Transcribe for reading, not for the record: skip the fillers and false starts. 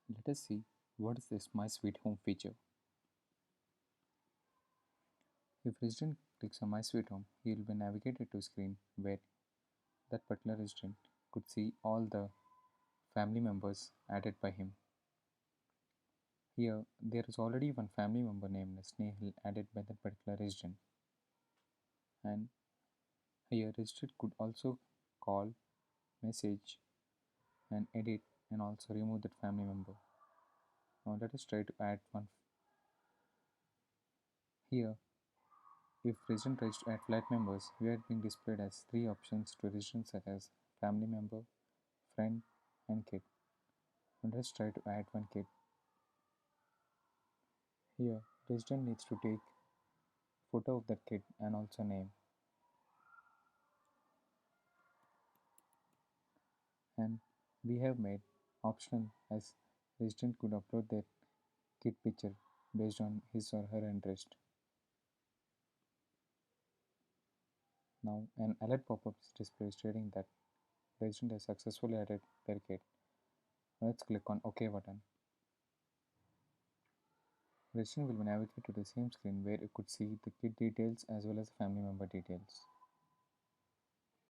Let us see what is this My Sweet Home feature. If resident clicks on My Sweet Home, he will be navigated to a screen where that particular resident could see all the family members added by him. Here, there is already one family member named Snehal added by that particular resident, and here resident could also call, message, and edit and also remove that family member. Now let us try to add one. Here, if resident tries to add flat members, we are being displayed as three options to resident such as family member, friend, and kid. Now let's try to add one kid. Here, resident needs to take photo of that kid and also name. And we have made optional as resident could upload their kid picture based on his or her interest. Now an alert pop-up is displayed stating that resident has successfully added their kid. Let's click on OK button. Resident will be navigated to the same screen where you could see the kid details as well as family member details.